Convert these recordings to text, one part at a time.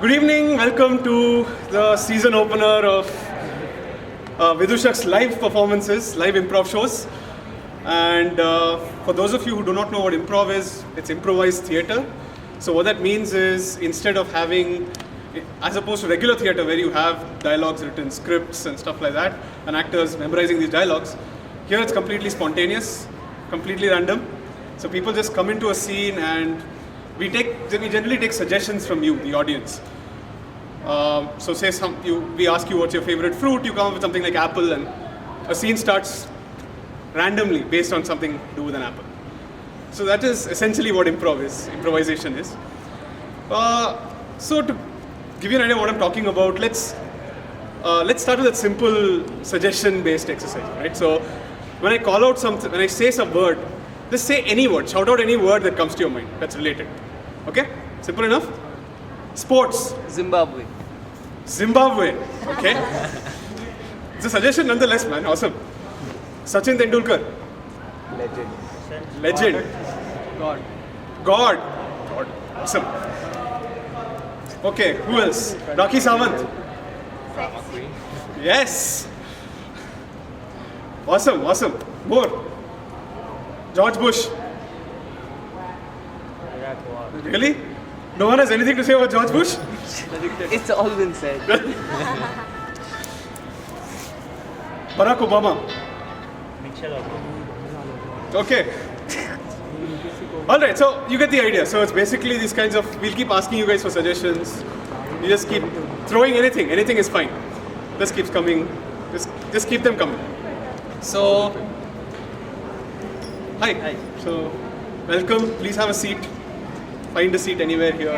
Good evening, welcome to the season opener of Vidushak's live performances, live improv shows. And for those of you who do not know what improv is, it's improvised theatre. So what that means is instead of having, as opposed to regular theatre where you have dialogues written, scripts and stuff like that, and actors memorizing these dialogues, here it's completely spontaneous, completely random. So people just come into a scene and we generally take suggestions from you, the audience. So say we ask you what's your favorite fruit, you come up with something like apple, and a scene starts randomly based on something to do with an apple. So that is essentially what improvisation is. So to give you an idea of what I'm talking about, let's start with a simple suggestion-based exercise, right? So when I call out something, when I say some word, just say any word, shout out any word that comes to your mind that's related. Okay? Simple enough? Sports. Zimbabwe. Okay. It's a suggestion nonetheless, man. Awesome. Sachin Tendulkar. Legend. God. Awesome. Okay, who else? Rakhi Sawant. Yes. Awesome. More. George Bush. Really? No one has anything to say about George Bush? It's all been said. Barack Obama. Okay. Alright, so you get the idea. So it's basically these kinds of, we'll keep asking you guys for suggestions. You just keep throwing anything is fine. Just keeps coming, just keep them coming. So, hi. So, welcome, please have a seat. Find a seat anywhere here.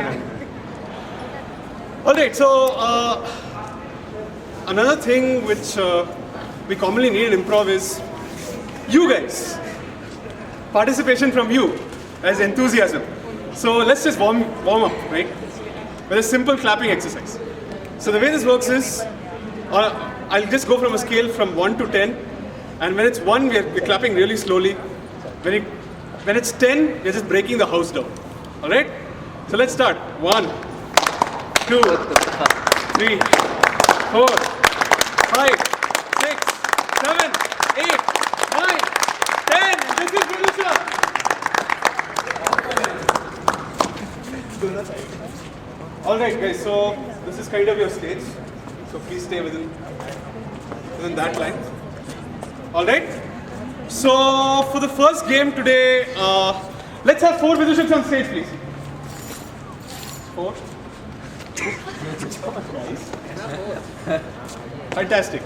Alright, so another thing which we commonly need in improv is you guys. Participation from you as enthusiasm. So let's just warm up, right? With a simple clapping exercise. So the way this works is, I'll just go from a scale from 1 to 10, and when it's 1, we're clapping really slowly. When it's 10, we're just breaking the house down. Alright? So let's start. 1, 2, 3, 4, 5, 6, 7, 8, 9, 10. This is Vidusha. Alright guys, so this is kind of your stage. So please stay within that line. Alright? So for the first game today, let's have 4 Vidushaks on stage, please. 4. Fantastic.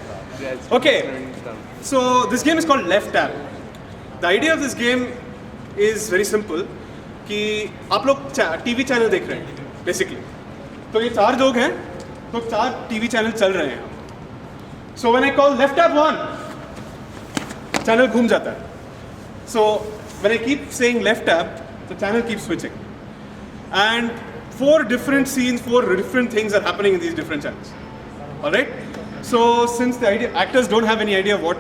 Okay. So this game is called Left Tab. The idea of this game is very simple. कि आप लोग TV channel देख रहे हैं, basically. तो ये 4 लोग हैं, तो 4 टीवी चैनल चल रहे हैं. So when I call Left Tab 1, channel घूम जाता है. So when I keep saying left tab, the channel keeps switching. And 4 different scenes, 4 different things are happening in these different channels. Alright? So since the actors don't have any idea what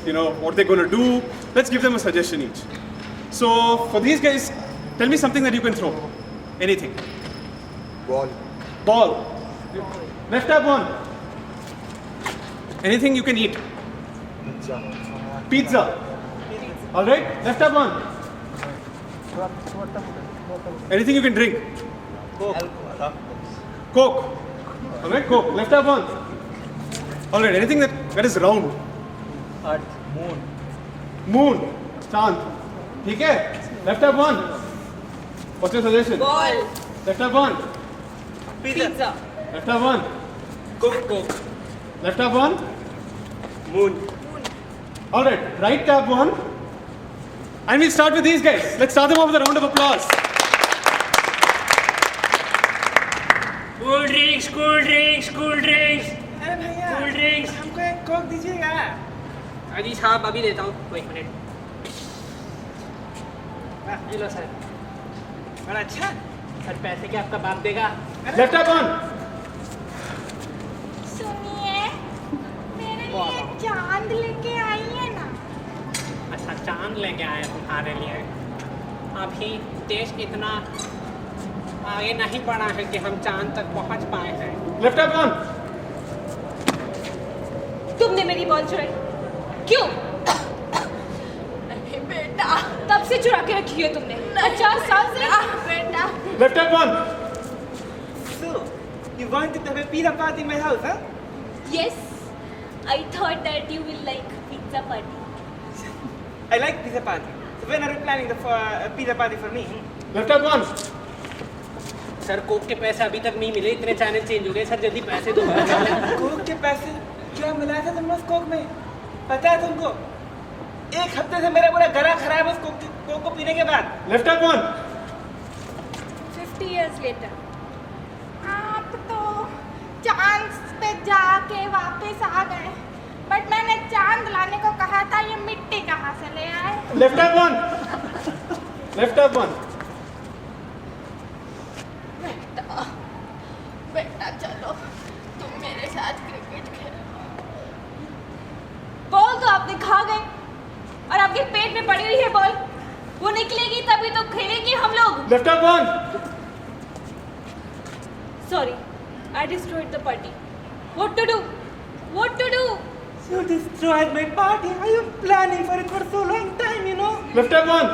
they're going to do, let's give them a suggestion each. So for these guys, tell me something that you can throw. Anything. Ball. Left tab 1. Anything you can eat. Pizza. Alright, left tab 1. Anything you can drink. Coke. Alright, Coke. Left tab 1. Alright, anything that is round. Earth. Moon. Chand. ठीक है? Left tab 1. What's your suggestion? Ball. Left tab 1. Pizza. Left tab 1. Coke. Left tab 1. Moon. Alright, right tab 1. And we'll start with these guys. Let's start them off with a round of applause. Cool drinks. अरे भैया Cool drinks. हमको एक Coke दीजिएगा. अजी साहब अभी देता हूँ. एक मिनट. ये लो सर. बड़ा अच्छा. सर पैसे क्या आपका बाप देगा? Left tab 1. सुनिए मेरे लिए चांद लेके आई है ना. अच्छा चांद लेके आए तुम्हारे लिए. अभी देश इतना आगे नहीं बढ़ा है कि हम चांद तक पहुंच पाए हैं। Left hand on. तुमने मेरी बॉल चुराई क्यों? नहीं बेटा, तब से चुरा के रखी है तुमने 50 साल से। बेटा left hand on. So, you wanted to have a pizza party in my house, huh? Yes, I thought that you will like pizza party. I like pizza party. So when are you planning the pizza party for me? Left hand on. Sir Coke के पैसे अभी तक नहीं मिले, इतने channel change हो गए sir, जल्दी पैसे दो। कोक के पैसे क्या मिलाया था तुमने उस कोक में? पता है तुमको? एक हफ्ते से मेरा पूरा गला खराब है उस कोक को पीने के बाद। Left hand on. 50 years later. आप तो चांद पे जाके वापस आ गए, बट मैंने चांद लाने को कहा था, ये मिट्टी कहाँ से ले आए? Left hand on. Left hand on. बेटा बेटा चलो तुम मेरे साथ क्रिकेट खेलो। बॉल तो आपने खा गए और आपके पेट में पड़ी हुई है बॉल, वो निकलेगी तभी तो खेलेंगे हम लोग। Left hand on. Sorry, I destroyed the party. What to do? What to do? You destroyed my party. Are you planning for it for so long time, you know? Left hand on.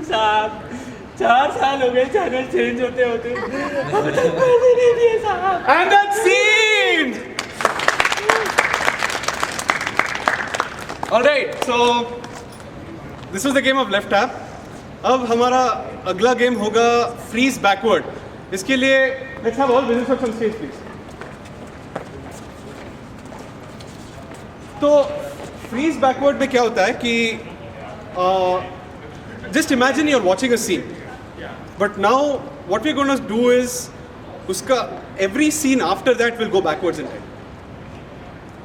साहब 4 साल हो गए channel change होते होते, अब तक पैसे नहीं दिए साहब। And that scene! Alright, so this was the game of left tap. अब हमारा अगला गेम होगा freeze backward. इसके लिए let's have all visitors on stage please. तो freeze backward में क्या होता है कि just imagine you're watching a scene. But now what we're going to do is uska every scene after that will go backwards in time.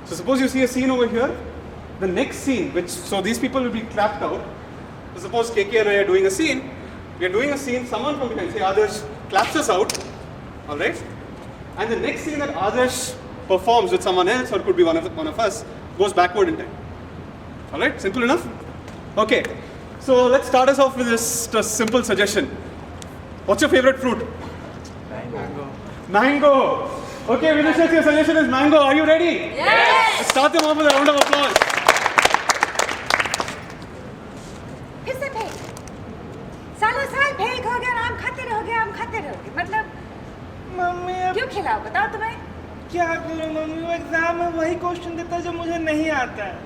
So suppose you see a scene over here, the next scene, which so these people will be clapped out. So suppose KK and I are doing a scene. We are doing a scene. Someone from behind, say Adarsh, claps us out. All right. And the next scene that Adarsh performs with someone else, or it could be one of us, goes backward in time. All right. Simple enough. Okay. So let's start us off with just a simple suggestion. What's your favorite fruit? Mango. Mango. Okay, Vinicius, your suggestion is mango. Are you ready? Yes. Let's start them off with a round of applause. फिर से फेंक, सालों साल फेंक हो गया, आम खाते रहोगे, आम खाते रहोगे, मतलब मम्मी अब क्यों खिलाओ बताओ तुम्हें? क्या करूं मम्मी? वो एग्जाम में वही क्वेश्चन देता है जो मुझे नहीं आता है।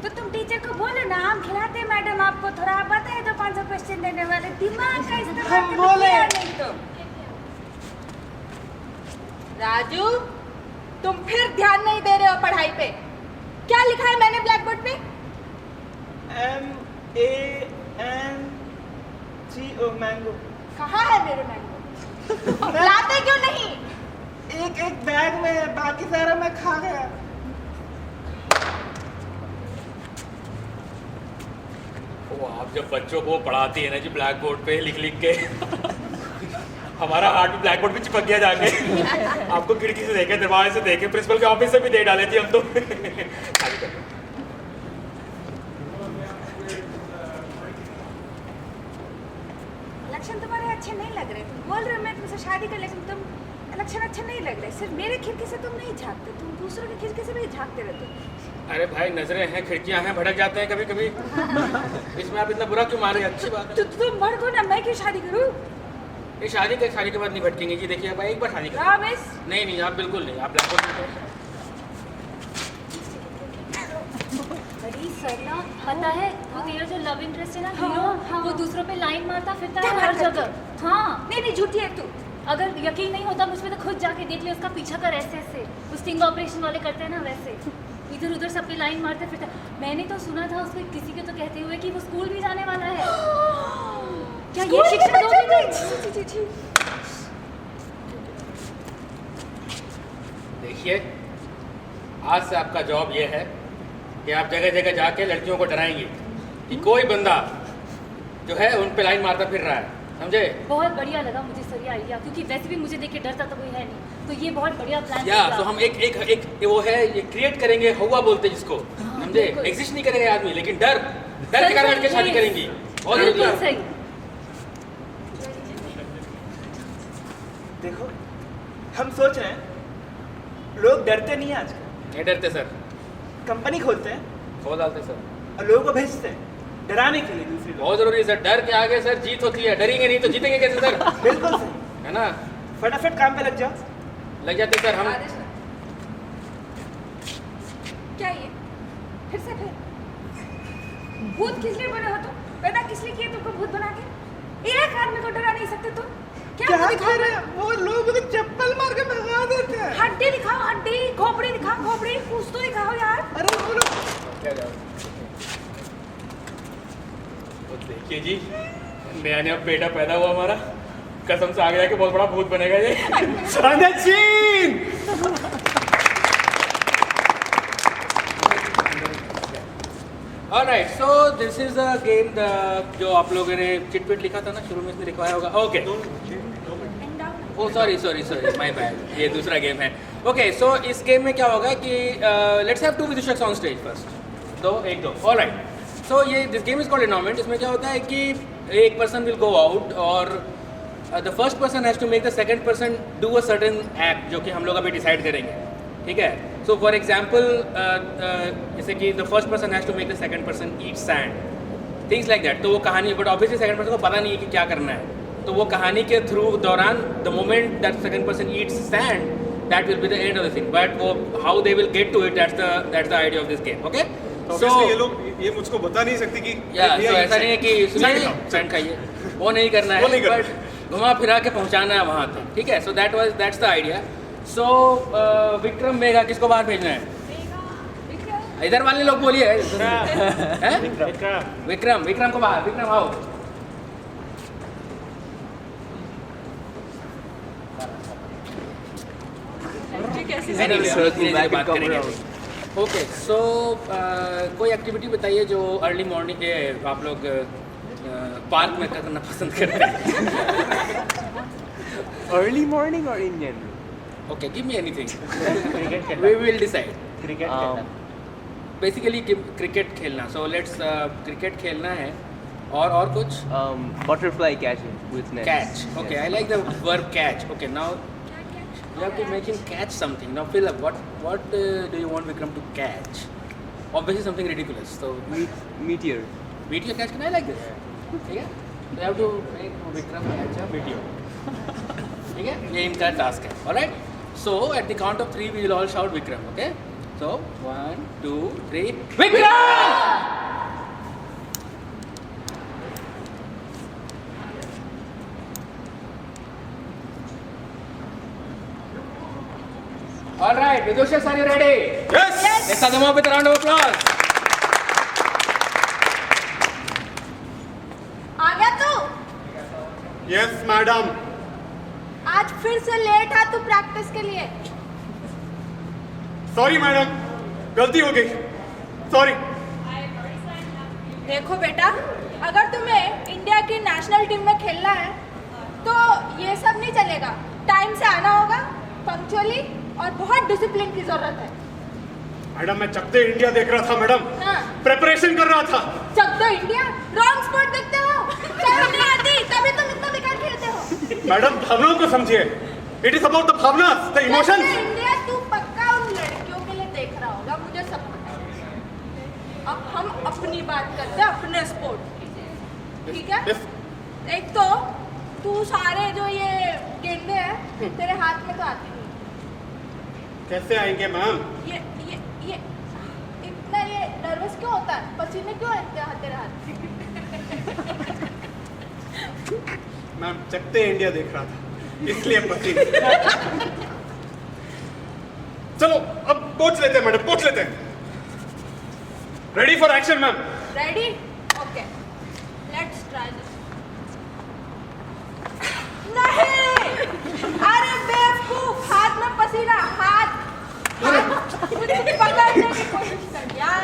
तो तुम टीचर को बोलो ना, आम खिलाते हैं मैडम आपको, थोड़ा आप बताए तो 500 क्वेश्चन देने वाले, दिमाग का इस्तेमाल हम कभी बोले। किया नहीं तो। राजू, तुम फिर ध्यान नहीं दे रहे हो पढ़ाई पे। क्या लिखा है मैंने ब्लैक बोर्ड पे? MANGO mango. कहाँ है मेरे मैंगो? लाते क्यों नहीं? एक बैग में है, बाकी सारा मैं खा गया। वो आप जब बच्चों को पढ़ाती है ना जी ब्लैक बोर्ड पे लिख लिख के हमारा हार्ट भी ब्लैक बोर्ड पे चिपक गया जाके। आपको खिड़की से देखे, दरवाजे से देखे, प्रिंसिपल के ऑफिस से भी दे डाले थे हम तो। लक्षण तुम्हारे अच्छे नहीं लग रहे, तुम बोल रहे हो मैं तुमसे शादी कर, लेकिन तुम लक्षण अच्छे नहीं लग रहे। सिर्फ मेरे खिड़की से तुम नहीं झांकते, तुम दूसरों की खिड़की से भी झांकते रहते हो। अरे भाई नजरें हैं, खिड़कियां हैं, भटक जाते हैं कभी कभी। इसमें आप इतना बुरा क्यों मान रहे हैं? अच्छी बात है। तो तुम भड़को ना, मैं क्यों शादी करूं? ये शादी के बाद नहीं भटकेंगे जी। देखिए भाई एक बार शादी कर। प्रॉमिस? नहीं नहीं आप बिल्कुल नहीं, आप ब्लैक बोर्ड पे बड़ी सरला, पता है वो तेरा जो लव इंटरेस्ट है ना हाँ, हीरो, हाँ। वो दूसरों पे लाइन मारता फिरता क्या है बात हर करती जगह। हाँ, नहीं नहीं, झूठी है तू। अगर यकीन नहीं होता मुझ पे तो खुद जाके देख ले, उसका पीछा कर ऐसे ऐसे, वो स्टिंग ऑपरेशन वाले करते हैं ना वैसे, इधर उधर सब पे लाइन मारते फिरता। मैंने तो सुना था उसको किसी के तो कहते हुए कि वो स्कूल भी जाने वाला है। क्या ये शिक्षा दोगे तुम? देखिए आज से आपका जॉब ये है कि आप जगह जगह जाके लड़कियों को डराएंगे कि कोई बंदा जो है उन पे लाइन मारता फिर रहा है, समझे? बहुत बढ़िया लगा मुझे सर ये आइडिया, क्योंकि वैसे भी मुझे देख के डरता तो कोई है नहीं, तो ये बहुत बढ़िया प्लान या तो हम एक एक एक वो है ये क्रिएट करेंगे, हवा बोलते हैं जिसको, समझे? बिल्कुल। एग्जिस्ट नहीं करेंगे आदमी, लेकिन डर के कारण लड़के शादी करेंगी। और बिल्कुल सही। देखो, हम सोच रहे हैं लोग डरते नहीं हैं आजकल। नहीं डरते सर, कंपनी खोलते हैं खोल डालते सर, और लोगों को भेजते हैं डराने के लिए दूसरे लोग। बहुत जरूरी है सर। डर के आगे सर जीत होती है, डरेंगे नहीं तो जीतेंगे कैसे सर? बिल्कुल सही, है ना? फटाफट काम पे लग जाओ। लग जाते सर हम। क्या ये फिर से फिर भूत किस लिए बने हो तुम? पैदा किस लिए किए तुमको भूत बना के? एक आदमी को डरा नहीं सकते तुम? क्या क्या दिखाओ? कर रहे हैं? वो लोग मुझे चप्पल मार के भगा देते हैं। हड्डी दिखाओ, हड्डी, खोपड़ी दिखाओ, खोपड़ी, कुछ तो दिखाओ यार। अरे वो लोग क्या जाओ? तो देखिए जी, नया नया बेटा पैदा हुआ हमारा, कसम से आगे जाके बहुत बड़ा भूत बनेगा ये। Channel scene! Alright, so this is a game जो आप लोगों ने चिटपिट लिखा था ना शुरू में, इसने लिखवाया होगा। Okay, oh sorry sorry sorry, my bad, ये दूसरा गेम है। ओके, सो इस गेम में क्या होगा कि लेट्स हैव 2 विदुषक्स ऑन स्टेज फर्स्ट, तो 1 2, ऑलराइट। सो ये this game is called environment. इसमें क्या होता है कि एक पर्सन विल गो आउट और the first person has to make the second person do a certain act, जो कि हम लोग अभी डिसाइड करेंगे, ठीक है? सो फॉर एग्जाम्पल जैसे कि the first person has to make the second person eat sand, things like that. तो वो कहानी, बट ऑब्वियसली सेकंड पर्सन को पता नहीं है कि क्या करना है, तो वो कहानी के थ्रू दौरान the moment that second person eats sand, that will be the end of the thing, but वो how they will get to it, that's the idea of this game. Okay, तो ये लोग ये मुझको बता नहीं सकते कि या so ऐसा नहीं है कि सुनिए सैंड खाइए, वो नहीं करना वो है, नहीं करना बट घुमा फिरा के पहुंचाना है वहाँ तक, ठीक है? So that's the idea. So Vikram Megha किसको बाहर भेजना है? इधर वाले लोग बोलिए। हैं? विक्रम को बाहर, विक्रम आओ। बात करेंगे। ओके, सो कोई एक्टिविटी बताइए जो अर्ली मॉर्निंग के आप लोग पार्क में करना पसंद करते हैं। अर्ली मॉर्निंग और in general? Okay, give me anything, we will decide. Cricket खेलना, बेसिकली क्रिकेट खेलना। सो लेट्स क्रिकेट खेलना है, और कुछ? Butterfly catching with net. Catch. Okay, I like the verb catch. Okay, now you have to make him catch something. Now, Philip, what do you want Vikram to catch? Obviously, something ridiculous. So, Meteor. meteor catch. Can I like this? ठीक है? So, you have to make Vikram catch a meteor. ठीक है? ये इनका task है. All right? So, at the count of 3, we will all shout Vikram. Okay? So, 1, 2, 3. Vikram! All right, Vidushak, are you ready? Yes! Let's have them up with a round of applause. आ गया तू? Yes, madam. आज फिर से late आ तू practice के लिए। Sorry madam, गलती हो गई, सॉरी। देखो बेटा, अगर तुम्हें इंडिया की नेशनल टीम में खेलना है तो ये सब नहीं चलेगा। टाइम से आना होगा, पंक्चुअली, और बहुत डिसिप्लिन की जरूरत है। मैडम, मैं चकते इंडिया देख रहा था मैडम, हाँ। प्रिपरेशन कर रहा था। चक दो इंडिया, रॉन्ग स्पॉट देखते हो, शर्म नहीं आती, तभी तुम इतना बेकार खेलते हो। मैडम, भावनाओं को समझिए। इट इज अबाउट द भावना, द इमोशंस। चकते इंडिया तू पक्का उन लड़कियों के लिए देख रहा होगा, मुझे सब पता है। अब हम अपनी बात करते हैं, अपने स्पोर्ट की, ठीक है? Yes. एक तो तू सारे जो ये गेंदे हैं तेरे हाथ में तो आते नहीं। कैसे आएंगे मैम? ये इतना ये नर्वस क्यों होता है? पसीने क्यों आते हैं तेरे हाथ? मैम, चकते इंडिया देख रहा था, इसलिए पसीने। चलो अब पूछ लेते हैं मैडम, पूछ लेते हैं। Ready for action ma'am? Ready? Okay, let's try this. नहीं, अरे बेवकूफ, हाथ में पसीना, हाथ मुझे पकड़ने की कोशिश कर यार।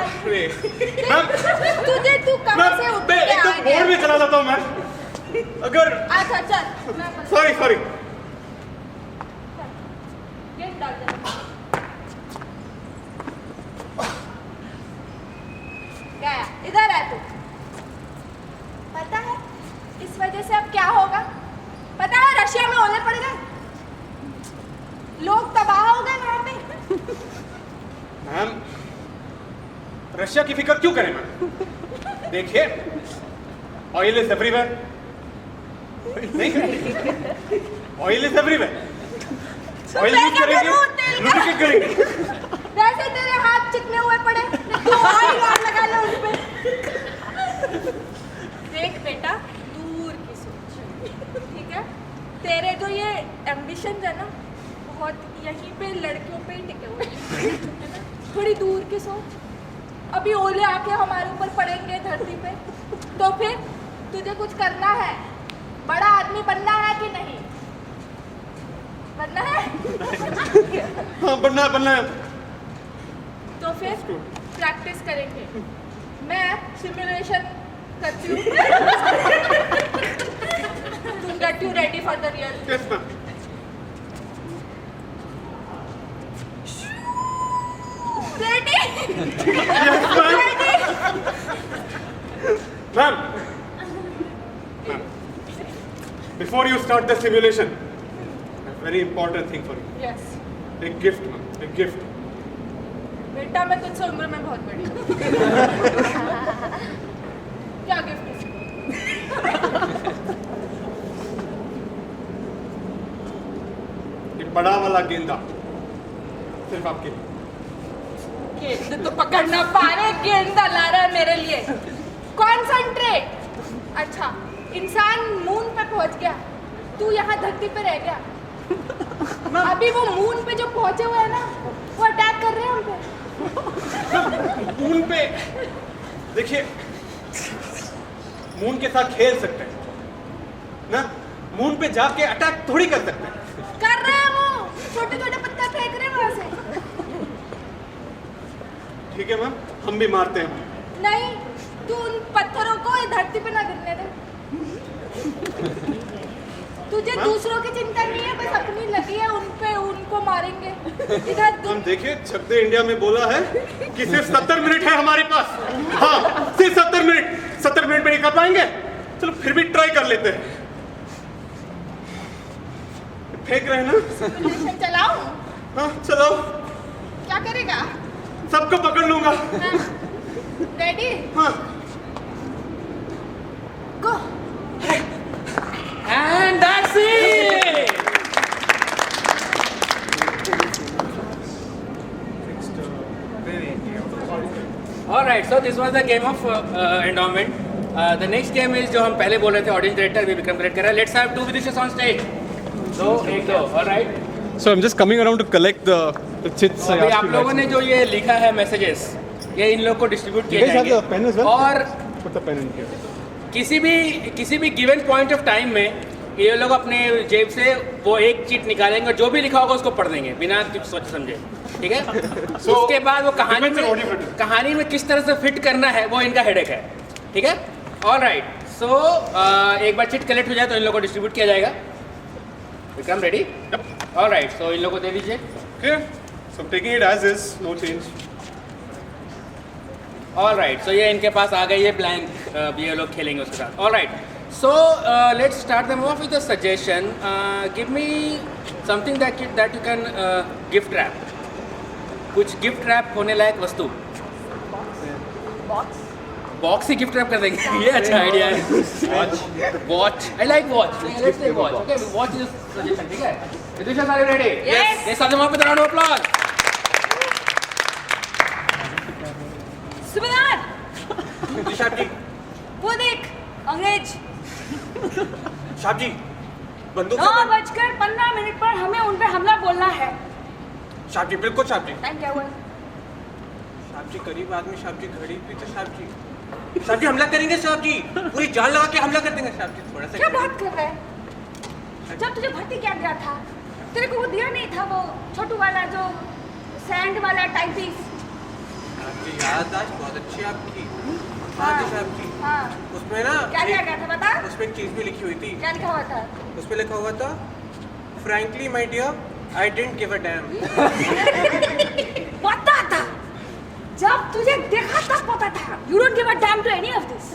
मैम, तुझे तू कहाँ से उठ के आ एकदम गया? बोर्ड में चला जाता हूँ मैम, अगर। अच्छा चल, मैं सॉरी। गेंद डाल दे। गया, इधर है तू। पता है इस वजह से अब क्या होगा? पता है रशिया में ओले पड़ गए। मैम, रशिया की फिक्र क्यों करें मैम? देखिए, ऑयल इज एवरीवेयर। नहीं, oil is everywhere. Oil use करेंगे, लुब्रिकेट करेंगे। वैसे तेरे हाथ चिकने हुए पड़े, तो ऑयल और लगा लो उस पे। देख बेटा, दूर की सोच, ठीक है? तेरे जो ये एम्बिशन है ना, बहुत यहीं पे लड़कियों पे ही टिके हुए हैं, है ना? थोड़ी दूर की सोच। अभी ओले आके हमारे ऊपर पड़ेंगे धरती पे, तो फिर तुझे कुछ करना है, बड़ा आदमी बनना है कि नहीं? बनना है? हाँ, बनना है। तो फिर प्रैक्टिस करेंगे। मैं सिमुलेशन करती हूँ। तुम get you ready for the real. Yes ma'am. Ready? Ma'am, before you start the simulation, a very important thing for you. Yes A gift, ma'am. A gift. बेटा, मैं तुझसे उम्र में बहुत बड़ी हूँ। क्या गिफ्ट? एक बड़ा वाला गेंदा, सिर्फ आपके लिए। गेंद तो पकड़ना पा रहे, गेंदा ला रहा है मेरे लिए। कॉन्सेंट्रेट। अच्छा, इंसान मून पे पहुंच गया, तू यहाँ धरती पे रह गया। अभी वो मून पे जो पहुंचे हुए हैं ना, वो अटैक कर रहे हैं हम पे। मून पे, देखिए, मून के साथ खेल सकते हैं ना, मून पे जाके अटैक थोड़ी कर सकते हैं। कर रहे हैं वो, छोटे छोटे पत्थर फेंक रहे हैं वहां से। ठीक है मैम, हम भी मारते हैं। नहीं, तू उन पत्थरों को धरती पे ना गिरने दे। तुझे दूसरों की चिंता नहीं है, बस अपनी लगी है उन पे, उनको मारेंगे। इधर हम देखिए, छक दे इंडिया में बोला है कि सिर्फ 70 मिनट है हमारे पास। हाँ, सिर्फ 70 मिनट। 70 मिनट में नहीं कर पाएंगे, चलो फिर भी ट्राई कर लेते हैं। फेंक रहे हैं ना? सिमुलेशन चलाओ। हाँ, चलो, क्या करेगा? सबको पकड़ लूंगा। रेडी? हाँ। गो। And that's it! Alright, so this was the game of endowment. The next game is जो हम पहले बोल रहे थे, ऑडियंस डायरेक्टर भी विक्रम करेक्ट कर रहा है. Let's have two Vidushes on stage. दो, एक दो, alright. So I'm just coming around to collect the chits. अभी आप लोगों ने जो ये लिखा है मैसेजेस, ये इन लोगों को डिस्ट्रीब्यूट किए जाएंगे. और Put the pen in here. किसी भी गिवन पॉइंट ऑफ टाइम में ये लोग अपने जेब से वो एक चीट निकालेंगे और जो भी लिखा होगा उसको पढ़ देंगे बिना कुछ सोच समझे, ठीक है? So, उसके बाद वो कहानी में किस तरह से फिट करना है वो इनका हेडेक है, ठीक है? ऑलराइट, सो एक बार चिट कलेक्ट हो जाए तो इन लोगों को डिस्ट्रीब्यूट किया जाएगा. विक्रम रेडी? ऑलराइट, सो इन लोगों को दे दीजिए. Okay. So I'm taking it as is, no change. Alright, so ये इनके पास आ गई है ब्लैंक, ये लोग खेलेंगे उसके साथ. Alright, so let's start them off with a suggestion. Give me something that you can gift wrap. कुछ gift wrap होने लायक वस्तु. बॉक्स ही गिफ्ट रैप कर देंगे. ये अच्छा आइडिया है. Watch. I like watch. Let's take watch. Okay, watch is suggestion, ठीक है? Vidusha, are you ready? Yes. Let's have them up with round of applause. सुबेदार, विदिशा जी, वो देख, अंग्रेज. शाह जी, बंदूक. 9:15 पर हमें उन पे हमला बोलना है. शाह जी, बिल्कुल शाह जी. टाइम क्या हुआ? शाह जी, गरीब आदमी, शाह जी, घड़ी भी तो शाह जी. शाह जी, हमला करेंगे शाह जी, पूरी जान लगा के हमला कर देंगे शाह जी. थोड़ा सा क्या बात कर रहा है? जब तुझे भर्ती किया गया था, तेरे को वो दिया नहीं था, वो छोटू वाला जो सैंड वाला टाइप पीस? आपकी याददाश्त बहुत अच्छी आपकी. हाँ साहब जी, हाँ. उसमें ना क्या लिया गया था बता? उसमें एक चीज भी लिखी हुई थी. क्या लिखा हुआ था? उसमें लिखा हुआ था, frankly my dear, I didn't give a damn. पता था, जब तुझे देखा तब पता था. You don't give a damn to any of this.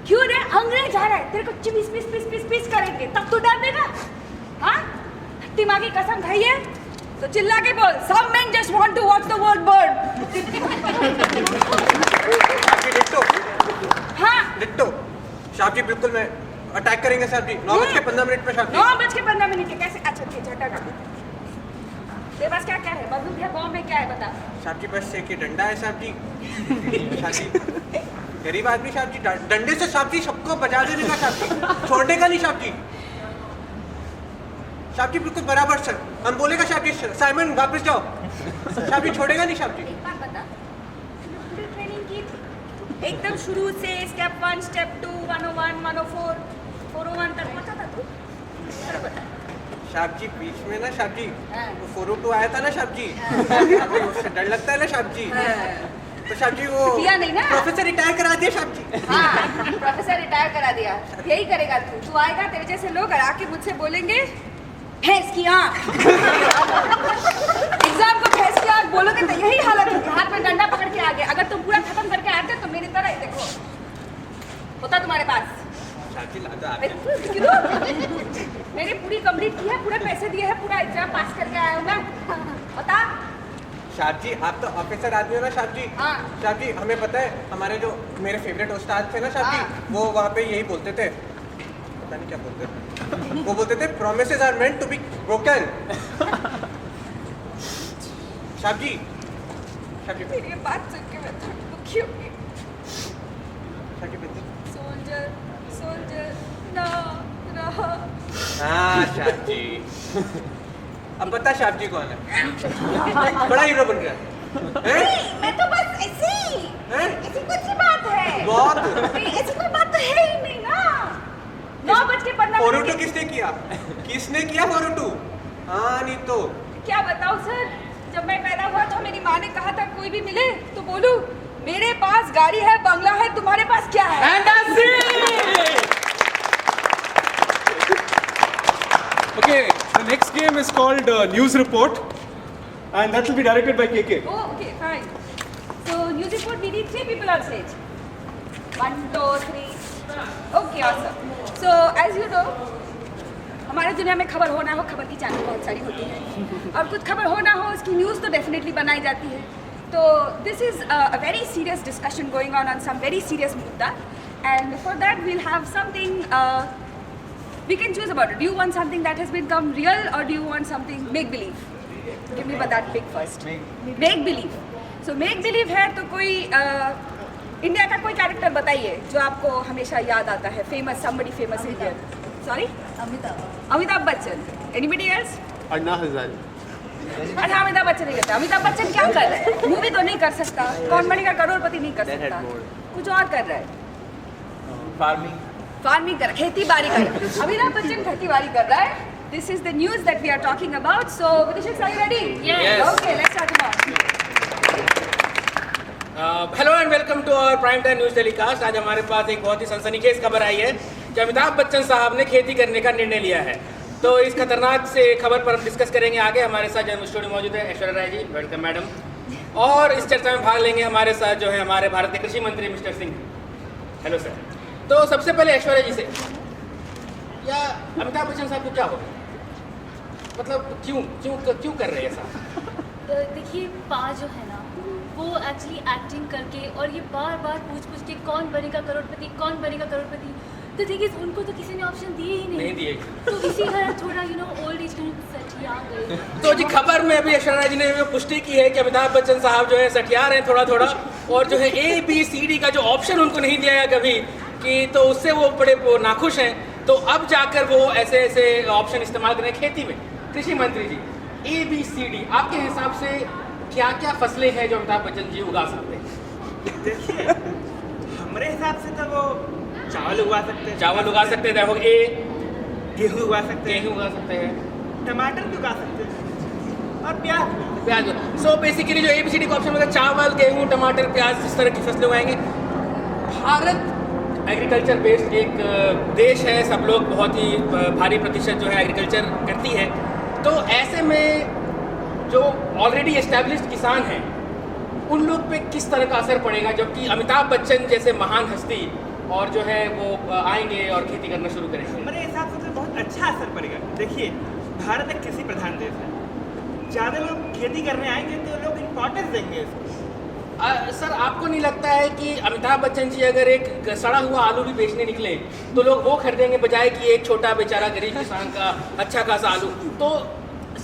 क्यों रे? अंग्रेज आ रहा है, तेरे को चिपीस पीस करेंगे, तब तू डर देगा? हाँ, हट्टी माँ की कसम खाइए, तो चिल्ला के बोल, some men just want to watch the word bird. Ditto हाँ, डिट्टो साहब जी बिल्कुल मैं अटैक करेंगे साहब जी 9:15 में साहब जी 9:15 के कैसे? अच्छा ठीक है, झटक तेरे पास क्या क्या है? बंदूक है, बॉम्ब है, क्या है बता? साहब जी बस एक ही डंडा है साहब जी साहब जी गरीब आदमी साहब जी डंडे से साहब जी सबको बजा देने का साहब जी छोड़ने का नहीं साहब जी बिल्कुल बराबर सर हम बोलेगा साहब जी साइमन वापस जाओ साहब जी छोड़ेगा नहीं साहब जी एक बात बता, तूने ट्रेनिंग की थी एकदम शुरू से स्टेप 1 स्टेप 2 101 104 401 तक पता था तू? जरा बता। साहब जी बीच में ना साहब जी हाँ। वो 402 आया था ना साहब जी साहब जी उससे डर लगता है ना साहब जी तो साहब जी वो किया नहीं ना? प्रोफेसर रिटायर करा दिया साहब जी हाँ, प्रोफेसर रिटायर करा दिया। यही करेगा तू आएगा, तेरे जैसे लोग आके मुझसे बोलेंगे भैंस की आँख एग्जाम को भैंस की आँख बोलोगे तो यही हालत होगी, हाथ में डंडा पकड़ के आ गए। अगर तुम पूरा खत्म करके आते तो मेरी तरह ही देखो होता तुम्हारे पास। साहब जी लाजा आप क्यों? मेरी पूरी कंप्लीट की है, पूरे पैसे दिए हैं, पूरा एग्जाम पास करके आया हूँ मैं। बता। साहब जी आप तो ऑफिसर आदमी हो ना साहब जी हाँ। साहब जी हमें पता है हमारे जो मेरे फेवरेट उस्ताद थे ना साहब जी वो वहाँ पे यही बोलते थे पता नहीं क्या बोलते थे वो बोलते थे promises are meant to be broken साहब जी मेरी ये बात सुन के मैं थोड़ी दुखी हो गई। साहब जी बिल्कुल सोल्जर सोल्जर ना रहा। हाँ साहब जी अब बता साहब जी कौन है बड़ा हीरो बन गया हैं? मैं तो बस ऐसी हैं? ऐसी कुछ ही बात है। बहुत ऐसी कोई बात तो है ही नहीं ना। 9:15 402 किसने किया 402 हाँ नहीं तो क्या बताऊं सर, जब मैं पैदा हुआ था मेरी माँ ने कहा था कोई भी मिले तो बोलूं मेरे पास गाड़ी है, बंगला है, तुम्हारे पास क्या है? Okay, the next game is called News Report, and that will be directed by KK. Oh, okay, fine. So news report, we need 3 people on stage. 1, 2, 3. Okay, awesome. So as you know, हमारे दुनिया में खबर हो ना हो, खबर की channel बहुत सारी होती है और कुछ खबर हो ना हो उसकी न्यूज़ तो डेफिनेटली बनाई जाती है। तो this is a very serious discussion going on some very serious मुद्दा and for that we'll have something we can choose about it. Do you want something that has become real or do you want something make believe? Give me that pick first. Make believe. So make believe है तो कोई India का कोई character बताइए जो आपको हमेशा याद आता है, famous somebody famous Indian. Sorry? Amitabh Bachchan. Anybody else? Anna Hazare. अच्छा अमिताभ बच्चन नहीं करता। अमिताभ बच्चन क्या कर रहा है? मूवी तो नहीं कर सकता, कौन बनेगा करोड़पति नहीं कर सकता, कुछ और कर रहा है। फार्मिंग कर, खेती बाड़ी कर। अमिताभ बच्चन खेती बाड़ी कर रहा है। This is the news that we are talking about. So, Vidishak, are you ready? Yes. Okay, let's start it off. Hello and welcome to our prime time news telecast. आज हमारे पास एक बहुत ही सनसनीखेज खबर आई है कि अमिताभ बच्चन साहब ने खेती करने का निर्णय लिया है। तो इस खतरनाक से खबर पर हम डिस्कस करेंगे आगे। हमारे साथ जन्म स्टूडियो मौजूद है ऐश्वर्या राय जी, वेलकम मैडम। और इस चर्चा में भाग लेंगे हमारे साथ जो है हमारे भारत के कृषि मंत्री मिस्टर सिंह। Hello sir. तो सबसे पहले ऐश्वर्या जी से, या अमिताभ बच्चन साहब को क्या होगा, मतलब क्यों कर रहे हैं ऐसा? देखिए पा जो है ना वो एक्चुअली एक्टिंग करके और ये बार बार पूछ के कौन बनेगा करोड़पति, कौन बनेगा करोड़पति, तो देखिए उनको तो किसी ने ऑप्शन दिए ही नहीं दिए। तो इसी तरह थोड़ा ओल्ड एज में सठिया गए। तो जी खबर में अभी ऐश्वर्या जी ने पुष्टि की है कि अमिताभ बच्चन साहब जो है सठिया रहे हैं थोड़ा और जो है ABCD का जो ऑप्शन उनको नहीं दिया गया कभी कि, तो उससे वो बड़े नाखुश हैं। तो अब जाकर वो ऐसे ऑप्शन इस्तेमाल करें खेती में। कृषि मंत्री जी, ABCD आपके हिसाब से क्या क्या फसलें हैं जो अमिताभ बच्चन जी उगा सकते हैं? देखिए हमारे हिसाब से तो वो चावल उगा सकते हैं, देखो A गेहूँ उगा सकते हैं, हैं, टमाटर भी उगा सकते हैं और प्याज। सो बेसिकली जो ABCD का ऑप्शन होगा चावल, गेहूँ, टमाटर, प्याज, इस तरह की फसलें उगाएंगे। भारत एग्रीकल्चर बेस्ड एक देश है, सब लोग बहुत ही भारी प्रतिशत जो है एग्रीकल्चर करती है। तो ऐसे में जो ऑलरेडी एस्टैब्लिश्ड किसान हैं उन लोग पे किस तरह का असर पड़ेगा, जबकि अमिताभ बच्चन जैसे महान हस्ती और जो है वो आएंगे और खेती करना शुरू करेंगे? हमारे हिसाब से तो बहुत अच्छा असर पड़ेगा। देखिए भारत एक कृषि प्रधान देश है, ज़्यादा लोग खेती करने आएंगे तो लोग इम्पोर्टेंस देंगे इसको। सर आपको नहीं लगता है कि अमिताभ बच्चन जी अगर एक सड़ा हुआ आलू भी बेचने निकले तो लोग वो खरीदेंगे बजाय कि एक छोटा बेचारा गरीब किसान का अच्छा खासा आलू? तो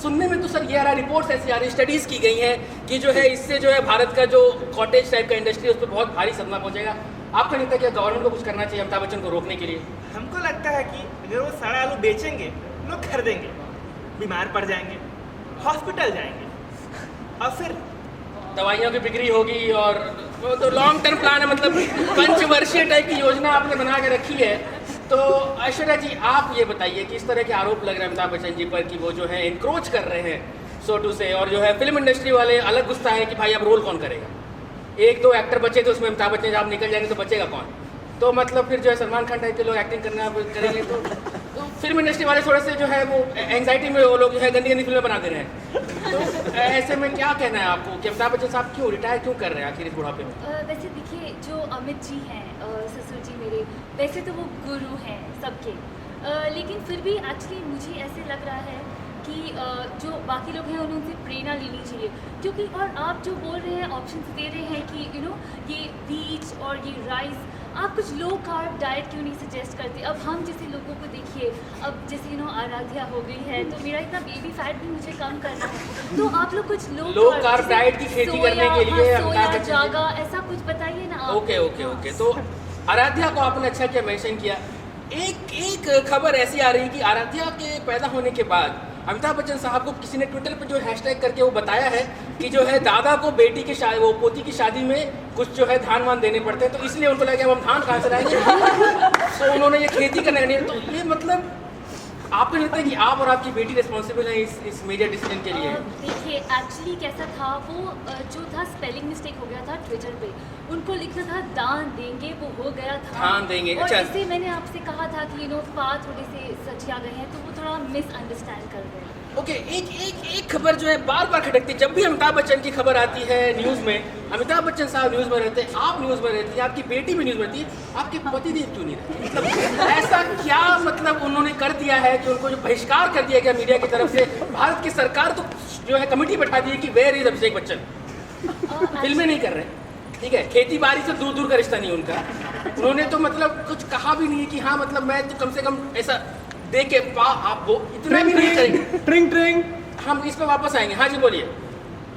सुनने में तो सर ये आ रहा है, रिपोर्ट्स ऐसी आ रही, स्टडीज़ की गई हैं कि जो है इससे जो है भारत का जो कॉटेज टाइप का इंडस्ट्री है उस पर बहुत भारी सदमा पहुंचेगा। आपको नहीं लगता कि गवर्नमेंट को कुछ करना चाहिए अमिताभ बच्चन को रोकने के लिए? हमको लगता है कि अगर वो सड़ा आलू बेचेंगे लोग खरीदेंगे, बीमार पड़ जाएंगे, हॉस्पिटल जाएंगे और फिर दवाइयों की बिक्री होगी। और वो तो लॉन्ग टर्म प्लान है, मतलब पंचवर्षीय टाइप की योजना आपने बना के रखी है। तो ऐश्वर्या जी आप ये बताइए कि इस तरह के आरोप लग रहे हैं अमिताभ बच्चन जी पर कि वो जो है इंक्रोच कर रहे हैं सो टू से, और जो है फिल्म इंडस्ट्री वाले अलग गुस्सा है कि भाई अब रोल कौन करेगा? एक दो एक्टर बचे तो उसमें अमिताभ बच्चन आप निकल जाएंगे तो बचेगा कौन? तो मतलब फिर जो है सलमान खान टाइप के लोग एक्टिंग करना करेंगे तो फिल्म इंडस्ट्री वाले थोड़े से जो है वो एंग्जाइटी में वो लोग जो है गंदी गंदी फिल्में बना दे रहे हैं। तो ऐसे में क्या कहना है आपको कि अमिताभ बच्चन साहब क्यों रिटायर क्यों कर रहे हैं आखिर इस बुढ़ापे में? वैसे देखिए, जो अमित जी हैं ससुर जी मेरे, वैसे तो वो गुरु हैं सबके, लेकिन फिर भी एक्चुअली मुझे ऐसे लग रहा है कि जो बाकी लोग हैं उनसे प्रेरणा लेनी चाहिए, क्योंकि और आप जो बोल रहे हैं ऑप्शन दे रहे हैं कि ये वीट और ये राइस, आप कुछ लो कार्ब डाइट क्यों नहीं सजेस्ट करते? अब हम जैसे लोगों को देखिए, अब जैसे आराध्या हो गई है तो मेरा इतना बेबी फैट भी मुझे कम करना है, तो आप लोग कुछ लो कार्ब डाइट की खेती करने के लिए सोया जागा ऐसा कुछ बताइए ना आप। ओके। तो आराध्या को आपने अच्छा क्या मेंशन किया। एक खबर ऐसी आ रही कि आराध्या के पैदा होने के बाद अमिताभ बच्चन साहब को किसी ने ट्विटर पर जो हैशटैग करके वो बताया है कि जो है दादा को बेटी की शादी, वो पोती की शादी में कुछ जो है धान वान देने पड़ते हैं, तो इसलिए उनको लगा हम धान कहाँ से लाएंगे तो उन्होंने ये खेती करने लगी। तो ये मतलब आपको लगता है कि आप और आपकी बेटी रिस्पॉन्सिबल है इस मेजर डिसीजन के लिए? देखिए एक्चुअली कैसा था, वो जो था स्पेलिंग मिस्टेक हो गया था ट्विटर पे, उनको लिखना था दान देंगे, वो हो गया था धान देंगे। और अच्छा, इससे मैंने आपसे कहा था कि पा थोड़े से सचिया गए हैं तो वो थोड़ा मिसअंडरस्टैंड कर गए। ओके, एक खबर जो है बार बार खटकती, जब भी अमिताभ बच्चन की खबर आती है न्यूज़ में, अमिताभ बच्चन साहब न्यूज़ में रहते हैं, आप न्यूज़ में रहती है, आपकी बेटी भी न्यूज़ में रहती है, आपके पतिदेव क्यों नहीं रहते? मतलब ऐसा क्या मतलब उन्होंने कर दिया है कि उनको जो बहिष्कार कर दिया गया मीडिया की तरफ से? भारत की सरकार तो जो है कमेटी बैठा दी है कि वेयर इज अभिषेक बच्चन, फिल्में नहीं कर रहे, ठीक है, खेती बाड़ी से दूर दूर का रिश्ता नहीं उनका, उन्होंने तो मतलब कुछ कहा भी नहीं है कि हाँ मतलब मैं तो कम से कम ऐसा दे के आप वो इतना भी नहीं करेंगे। ट्रिंग हम इस पे वापस आएंगे। हाँ जी बोलिए।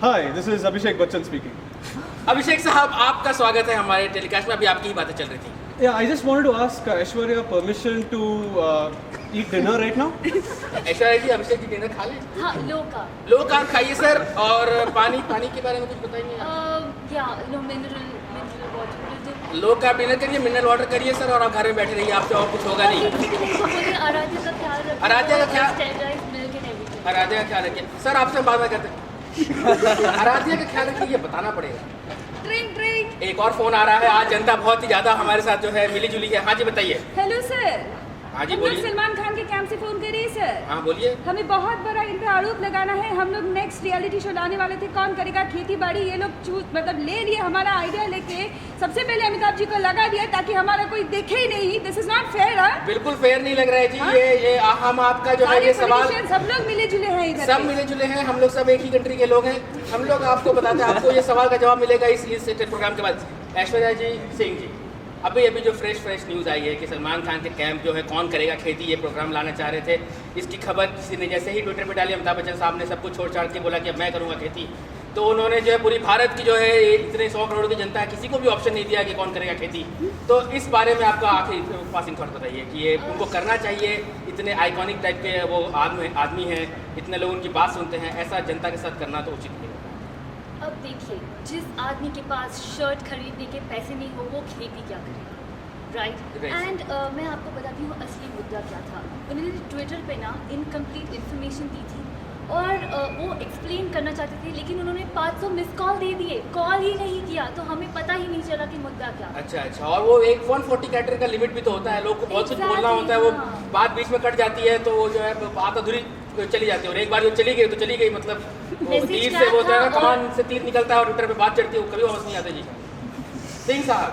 Hi, this is Abhishek Bachchan speaking. Abhishek साहब आपका स्वागत है हमारे टेलीकास्ट में। अभी आपकी ही बातें चल रही थी। Yeah, I just wanted to ask Aishwarya permission to eat dinner right now. Aishwarya ji Abhishek ji dinner खा लें? हाँ, लो कार्ब खाइए सर। और पानी के बारे में कुछ बताएंगे? या mineral water. Low carb dinner करिए, मिनरल वाटर करिए सर, और आप घर में बैठे रहिए, आपसे और कुछ होगा नहीं। आराध्या का ख्याल रखिए। आराध्या का ख्याल रखिए सर, आपसे बात में करते हैं। आराध्या का ख्याल रखिए, ये बताना पड़ेगा। ड्रिंक एक और फोन आ रहा है, आज जनता बहुत ही ज्यादा हमारे साथ जो है मिली जुली है। हाँ जी बताइए। Hello sir. हाँ जी हम लोग बोलिए। सलमान खान के कैंप से फोन कर रहे हैं सर। हाँ बोलिए। हमें बहुत बड़ा इन पे आरोप लगाना है। हम लोग नेक्स्ट रियलिटी शो लाने वाले थे, कौन करेगा खेती बाड़ी, ये लोग मतलब ले लिए हमारा आइडिया लेके, सबसे पहले अमिताभ जी को लगा दिया ताकि हमारा कोई देखे ही नहीं। This is not fair. बिल्कुल फेयर नहीं लग रहा है जी। हाँ? ये हम आपका जो है ये सवाल, सब लोग मिले जुले हैं इधर, सब मिले जुले हैं, हम लोग सब एक ही कंट्री के लोग हैं। हम लोग आपको बताते हैं, आपको ये सवाल का जवाब मिलेगा इस प्रोग्राम के बाद। ऐश्वर्या जी सिंह जी, अभी जो फ्रेश न्यूज़ आई है कि सलमान खान के कैंप जो है कौन करेगा खेती, ये प्रोग्राम लाना चाह रहे थे। इसकी खबर किसी ने जैसे ही ट्विटर पे डाली, अमिताभ बच्चन साहब ने सब कुछ छोड़ छाड़ के बोला कि अब मैं करूँगा खेती, तो उन्होंने जो है पूरी भारत की जो है इतने 100 करोड़ की जनता है, किसी को भी ऑप्शन नहीं दिया कि कौन करेगा खेती। तो इस बारे में आपका आखिरी पासिंग थॉट बताइए कि ये उनको करना चाहिए, इतने आइकॉनिक टाइप के वो आदमी हैं, इतने लोग उनकी बात सुनते हैं, ऐसा जनता के साथ करना तो उचित नहीं। अब देखिए, जिस आदमी के पास शर्ट खरीदने के पैसे नहीं हो वो खेती क्या करे, राइट? एंड मैं आपको बताती हूँ असली मुद्दा क्या था। उन्होंने ट्विटर पे ना इनकम्प्लीट इन्फॉर्मेशन दी थी और वो एक्सप्लेन करना चाहते थे, लेकिन उन्होंने 500 मिस कॉल दे दिए, कॉल ही नहीं किया, तो हमें पता ही नहीं चला कि मुद्दा क्या। अच्छा, और वो एक 140 कैरेक्टर का लिमिट भी तो होता है, लोग को बहुत कुछ बोलना होता है, वो बात बीच में कट जाती है तो वो जो है बात अधूरी चली जाती है, और एक बार जो चली गई तो चली गई। मतलब तीर से वो होता है, कमान से तीर निकलता है और ट्विटर पे बात चढ़ती है, वो कभी वापस नहीं आते जी। सिंह साहब,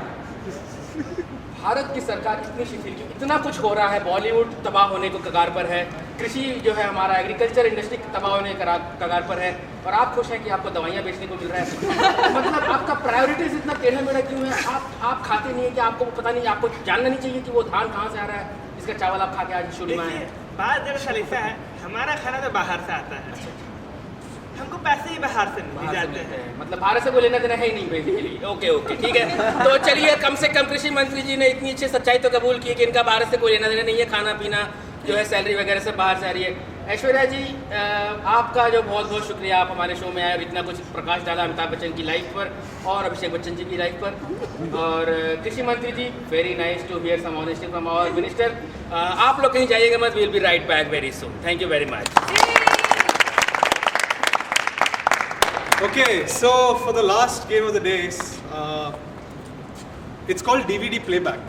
भारत की सरकार इतनी शिथिल क्यों? इतना कुछ हो रहा है, बॉलीवुड तबाह होने को कगार पर है, कृषि जो है हमारा एग्रीकल्चर इंडस्ट्री तबाह होने कगार पर है और आप खुश हैं कि आपको दवाइयाँ बेचने को मिल रहा है। मतलब आपका प्रायोरिटीज इतना टेढ़ा मेढ़ा क्यों है? आप खाते नहीं है कि आपको पता नहीं, आपको जानना नहीं चाहिए कि वो धान कहाँ से आ रहा है जिसका चावल आप खा के आज शुरू में आए? बात दरअसल ऐसा है, हमारा खाना तो बाहर से आता है, हमको पैसे ही बाहर से मिल जाते हैं। मतलब भारत से कोई लेना देना है ही नहीं बेसिकली। ओके ओके ठीक है। तो चलिए, कम से कम कृषि मंत्री जी ने इतनी अच्छी सच्चाई तो कबूल की कि इनका भारत से कोई लेना देना नहीं है, खाना पीना जो है सैलरी वगैरह सब बाहर से आ रही है। ऐश्वर्या जी, आपका जो बहुत बहुत शुक्रिया, आप हमारे शो में आए और इतना कुछ प्रकाश डाला अमिताभ बच्चन की लाइफ पर और अभिषेक बच्चन जी की लाइफ पर। और कृषि मंत्री जी, very nice to hear some honesty from our minister. आप लोग कहीं जाइएगा मत, we will be right back very soon. Thank you very much. Okay, so for the last game of the day, it's called DVD playback.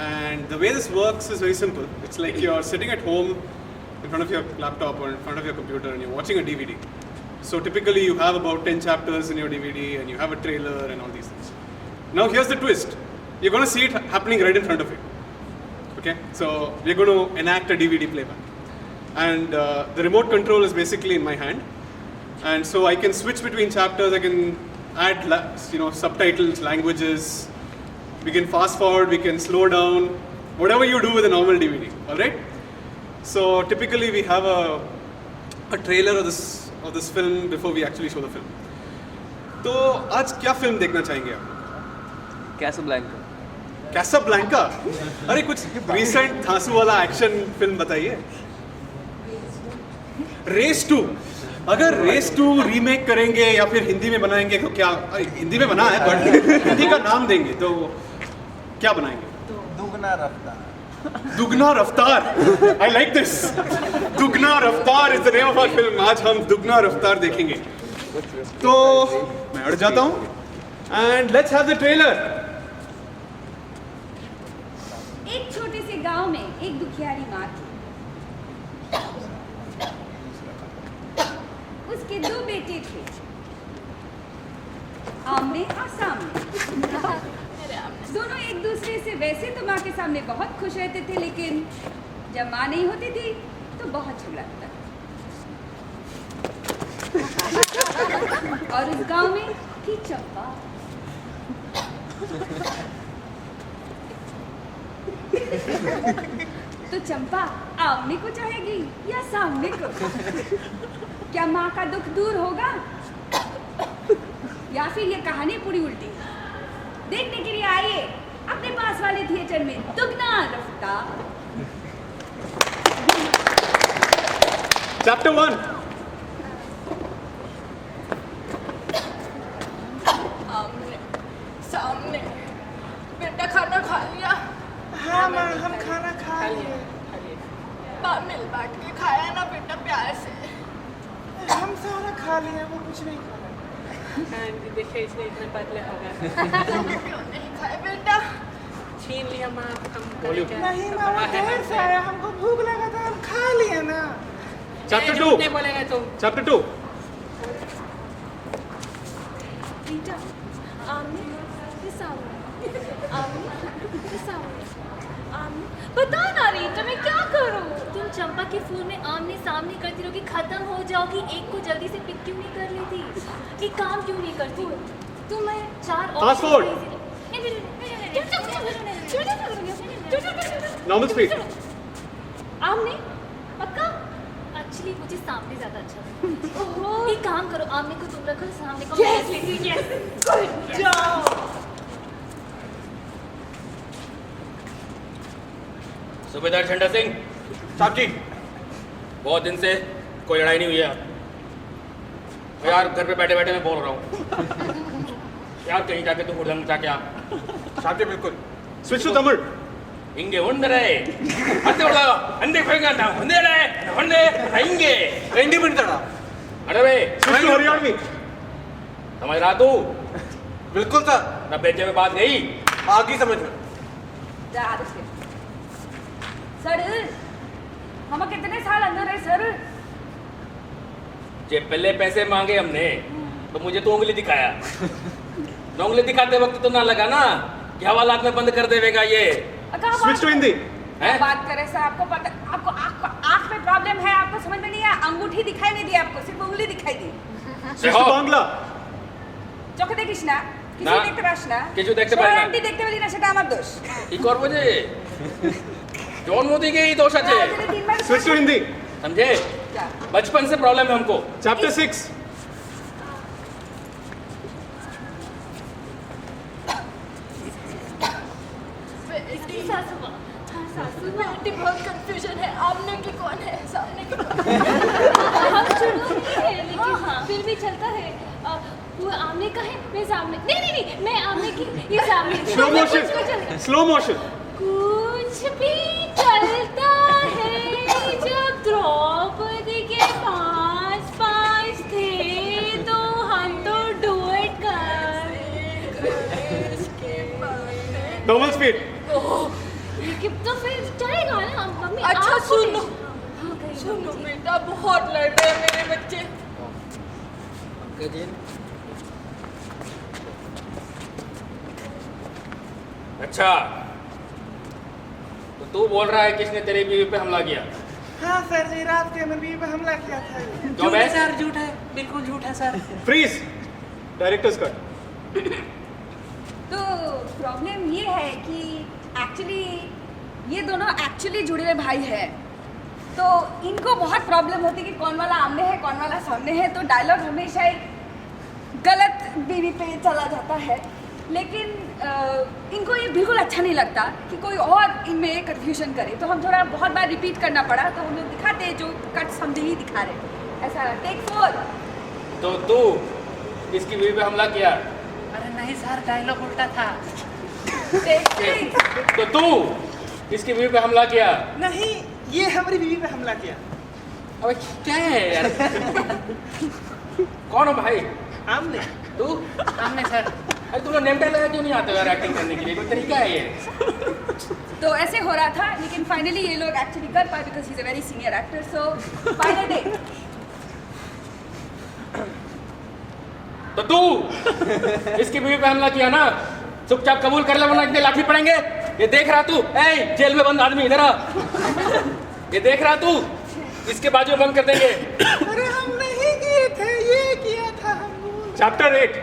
And the way this works is very simple. It's like you're sitting at home in front of your laptop or in front of your computer and you're watching a DVD. So typically you have about 10 chapters in your DVD and you have a trailer and all these things. Now here's the twist. You're going to see it happening right in front of you. Okay, so we're going to enact a DVD playback. And the remote control is basically in my hand. And so I can switch between chapters, I can add subtitles, languages, we can fast forward, we can slow down, whatever you do with a normal DVD, alright? So typically we have a trailer of this film before we actually show the film. तो आज क्या film देखना चाहेंगे आप? कैसाब्लैंका। कैसाब्लैंका? अरे कुछ recent धांसू वाला action film बताइए। रेस 2। अगर रेस 2 रीमेक करेंगे या फिर हिंदी में बनाएंगे तो क्या? हिंदी में बना है बट हिंदी का नाम देंगे तो क्या बनाएंगे? दुगना रफ्तार। दुगना रफ्तार, I like this. Dugna Raftaar is the name of our film. आज हम दुगना रफ्तार देखेंगे। तो मैं अड़ जाता हूँ and let's have the trailer. एक छोटे से गांव में एक दुखियारी माँ थी। उसके 2 बेटे थे, आमने और सामने। दोनों एक दूसरे से वैसे तो माँ के सामने बहुत खुश रहते थे, लेकिन जब माँ नहीं होती थी तो बहुत झगड़ा होता था। और उस गांव में थी चंपा। तो चंपा आमने को चाहेगी या सामने को? क्या माँ का दुख दूर होगा या फिर ये कहानी पूरी उल्टी? देखने के लिए आइए अपने पास वाले थिएटर में दुगना रफ्तार। चैप्टर 1। आमने सामने। बेटा खाना खा लिया? हाँ माँ, हम खाना खा लिए। मिल बांट के खाया ना बेटा प्यार से? हम सारा खा लिए, वो कुछ नहीं खाया। देखिए इसने इतने पतले हो गए। क्यों नहीं खाए बेटा? छीन लिया माँ, हम नहीं माँ, वो देर से आया, हमको भूख लगा था, हम खा लिए ना। चैप्टर 2। नहीं बोलेगा तुम। चैप्टर 2। बेटा आमने के सामने, आमने के सामने, आमने। बता ना रीटा, मैं क्या करूं? तुम चंपा के फूल में आमने सामने करती रहोगी, खत्म हो जाओगी। एक को जल्दी से पिक क्यों नहीं कर लेती? एक काम क्यों नहीं करती? तुम्हें 4 Fast forward. Normal speed. आमने पक्का? एक्चुअली मुझे सामने ज्यादा अच्छा लगता है। एक काम करो, आमने को तुम रखो, सामने को मैं रख लेती हूँ। Good job. सूबेदार झंडा सिंह साहब जी, बहुत दिन से कोई लड़ाई नहीं हुई है यार। घर पे बैठे बैठे मैं बोल रहा हूँ यार, कहीं जाके तो हुड़दंग मचा के आ। साहब जी बिल्कुल। Switch to Tamil. इंगे उंडरे अते उड़ा अंडे फेंगा ना उंडे आएंगे इंडी मिनट तड़ा। अरे बे स्विच टू हरियाणवी। समझ रहा तू? बिल्कुल सर। ना बेचे में बात गई, आगे समझ में। सर हम कितने साल अंदर है सर? जे पहले पैसे मांगे हमने तो मुझे तो उंगली दिखाया। उंगली दिखाते वक्त तो ना लगा ना कि हवालात में बंद कर देगा ये। Switch to Hindi. बात करें सर, आपको पता, आपको आँख में प्रॉब्लम है आपको समझ में नहीं आया? अंगूठी दिखाई नहीं दी आपको, सिर्फ उंगली दिखाई दी। Sister বাংলা চোখে দেখিস না, কিছু না, দেখতে পাস না, কিছু দেখতে পাই না। আন্টি দেখতে পেলি না, সেটা আমার দোষ। কি করবো যে জন্ম থেকেই দোষ আছে, switch to Hindi समझे? बचपन से प्रॉब्लम है हमको। chapter 6 सासू माँ, हाँ सासू माँ, आंटी बहुत कंफ्यूजन है, आमने की कौन है, सामने की कौन है? हम चुनो नहीं है, लेकिन फिर भी चलता है। वो आमने का है, मैं सामने, नहीं, मैं आमने की, ये सामने। slow कुछ motion को चलता। slow motion कुछ भी चलता है जब द्रौपदी के पास थे तो हम तो डुएट कर double speed लेकिन तो फिर चलेगा ना मम्मी। अच्छा आप सुनो, हाँ, कहिए सुनो मम्मी जी। बेटा, बहुत लड़ रहे हैं मेरे बच्चे। अच्छा, तो तू बोल रहा है किसने तेरी बीवी पे हमला किया? हाँ सर जी, रात के मेरी बीवी पे हमला किया था। जो मैं सर झूठ है, बिल्कुल झूठ है सर। freeze director's cut तो प्रॉब्लम ये है कि एक्चुअली ये दोनों एक्चुअली जुड़े हुए भाई हैं, तो इनको बहुत प्रॉब्लम होती है कि कौन वाला आमने है कौन वाला सामने है, तो डायलॉग हमेशा एक गलत बीवी पे चला जाता है। लेकिन इनको ये बिल्कुल अच्छा नहीं लगता कि कोई और इनमें कन्फ्यूजन करे, तो हम थोड़ा बहुत बार रिपीट करना पड़ा, तो हम लोग दिखाते जो कट्स हम नहीं दिखा रहे। ऐसा टेक 4। तो तू इसकी बीवी पे हमला किया? अरे नहीं सर, डायलॉग उल्टा था। टेक 6। तो तू इसकी बीवी पे हमला किया? नहीं, ये हमारी बीवी पे हमला किया। अबे क्या है यार? कौन हो भाई? आमने। तू? हमने सर। अरे तुम लोग नेम टैग लगा क्यों नहीं आते यार एक्टिंग करने के लिए? कोई तरीका है ये? तो ऐसे हो रहा था, लेकिन फाइनली ये लोग एक्चुअली कर पाए because he is a very senior actor. So final day. तो तू इसकी बीवी पे हमला किया ना? चुपचाप कबूल कर ले वरना इतने लाठी पड़ेंगे। ये देख रहा तू? ए जेल में बंद आदमी इधर आ। ये देख रहा तू? इसके बाजू में बंद कर देंगे। अरे हम नहीं किए थे, ये किया था हम। chapter 8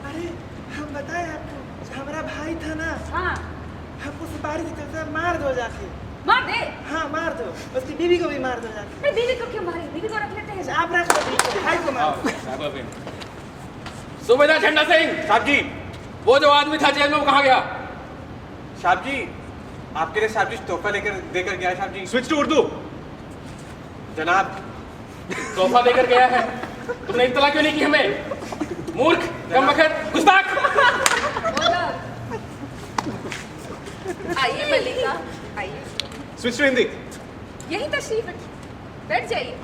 अरे हम बताए आपको, हमारा भाई था ना, हाँ हमको सुपारी देते थे, मार दो जाके। मार दे। हाँ मार दो, उसकी बीवी को भी मार दो जाके। मैं बीवी को क्यों मारे? बीवी को रख लेते हैं। आप रख लो बीवी को, भाई को मारो। सूबेदार झंडा सिंह साहब जी, वो जो आदमी था जेल में वो कहाँ गया? साहब जी, आपके लिए साहब जी तोहफा देकर गया है साहब जी। switch to Urdu जनाब, तोहफा देकर गया है। तुमने इत्तला क्यों नहीं की हमें? मूर्ख, कम वक्त, गुस्ताख। आइए मल्लिका, आइए। switch to Hindi यही तशरीफ है, बैठ जाइए।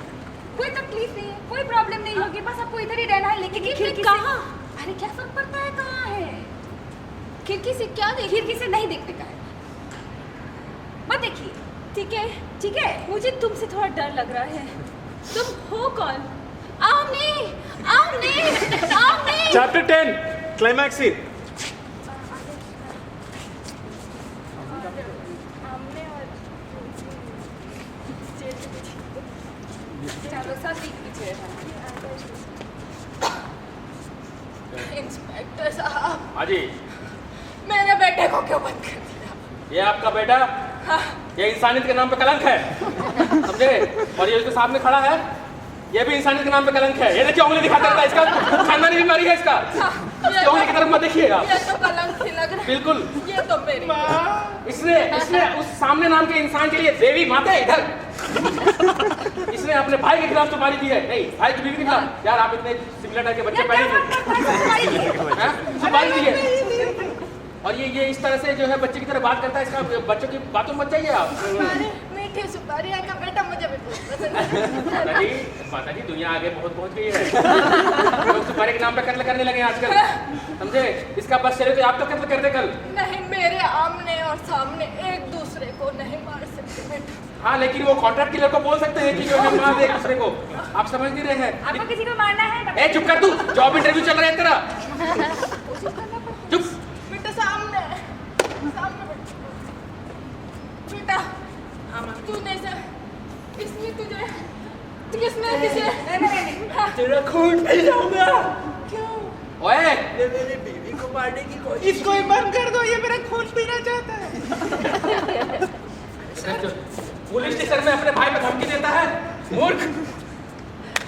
कोई तकलीफ नहीं है, कोई प्रॉब्लम नहीं होगी, बस आपको इधर ही रहना है। लेकिन ये खिड़की कहाँ? अरे क्या फर्क पड़ता है कहाँ है? खिड़की से क्या देख? खिड़की से नहीं देखने का है, मत देखिए। ठीक है, ठीक है? मुझे तुमसे थोड़ा डर लग रहा है। तुम हो कौन? आमने, आमने, आमने। chapter 10 climax scene चलो सब पीछे इंस्पेक्टर साहब, हाँ जी, मेरे बेटे को क्यों बंद कर दिया? ये आपका बेटा? ये इंसानियत के नाम पे कलंक है, समझे? और ये उसके सामने खड़ा है, ये भी इंसानियत के नाम पे कलंक है। ये देखिए उंगली दिखाता रहता है, इसका खानदानी बीमारी है इसका। इसकी उंगली की तरफ मत देखिएगा। ये तो कलंक ही लग रहा है। बिल्कुल। ये तो मेरी इसने उस सामने नाम के इंसान के लिए देवी माता है इधर। इसने अपने भाई के खिलाफ तुम्हारी दी है, नहीं भाई की बीवी के खिलाफ। यार आप इतने सिमिलर टाइप के बच्चे पैदा सुपारी दी है। और ये इस तरह से जो है बच्चे की तरह बात करता है, इसका बच्चों की बातों में मत जाइए आप। अरे मीठी सुपारी का बेटा मुझे भी बहुत पसंद है। माता जी दुनिया आगे बहुत पहुंच गई है। लोग सुपारी के नाम पे कत्ल करने लगे आजकल, समझे? इसका बस चले तो आप तो कत्ल कर दे कल। नहीं, मेरे आमने और सामने एक दूसरे को नहीं मार सकते बेटा। हाँ, लेकिन वो कॉन्ट्रैक्ट किलर को बोल सकते हैं कि जो है मार दे एक दूसरे को। आप समझ नहीं रहे हैं? आपको किसी को मारना है? ए चुप कर तू, जॉब इंटरव्यू चल रहा है तेरा। चुप। बेटा सामने तूने किसने तुझे किसने तेरा खून पी जाऊंगा। ओए ये मेरी बीवी को मारने की कोशिश। इसको ही बंद कर दो, ये मेरा खून पीना चाहता है। पुलिस स्टेशन में अपने भाई पे धमकी देता है, मूर्ख।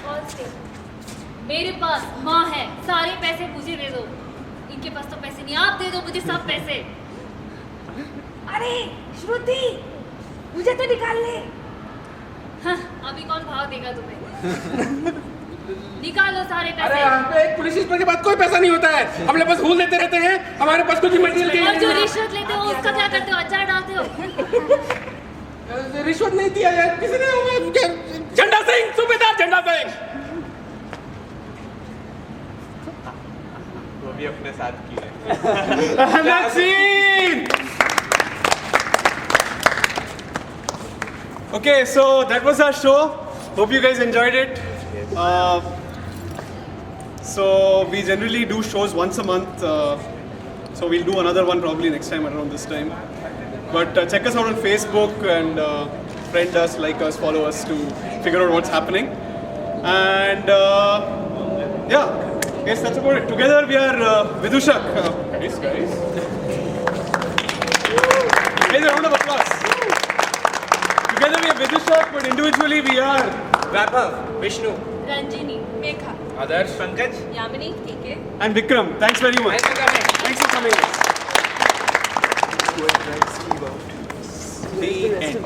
और से, मेरे पास माँ है, सारे पैसे मुझे दे दो। इनके पास तो पैसे नहीं, आप दे दो मुझे सब पैसे। अरे श्रुति, मुझे तो निकाल ले। हाँ, अभी कौन भाव देगा तुम्हें? निकालो सारे अरे पैसे। यहाँ पे एक पुलिस इंस्पेक्टर के बाद कोई पैसा नहीं होता है। हम लोग बस भूल देते रहते हैं, हमारे पास कुछ मटेरियल और जो रिश्वत लेते हो उसका क्या करते हो? अचार डालते हो? रिश्वत नहीं दिया यार किसी ने। झंडा सिंह, सूबेदार झंडा सिंह। वो भी अपने साथ की है। Okay, so that was our show. Hope you guys enjoyed it. So we generally do shows once a month. So we'll do another one probably next time around this time. But check us out on Facebook and friend us, like us, follow us to figure out what's happening. And yeah, guess that's about it. Together we are Vidushak. Nice guys. Guys, a round of applause. Together we are Vidushak, but individually we are Vaibhav, Vishnu, रंजिनी, Megha, Adarsh, Pankaj. Yamini, ठीक है। and Vikram. Thanks very much. Thanks for coming. Thanks for coming. The end.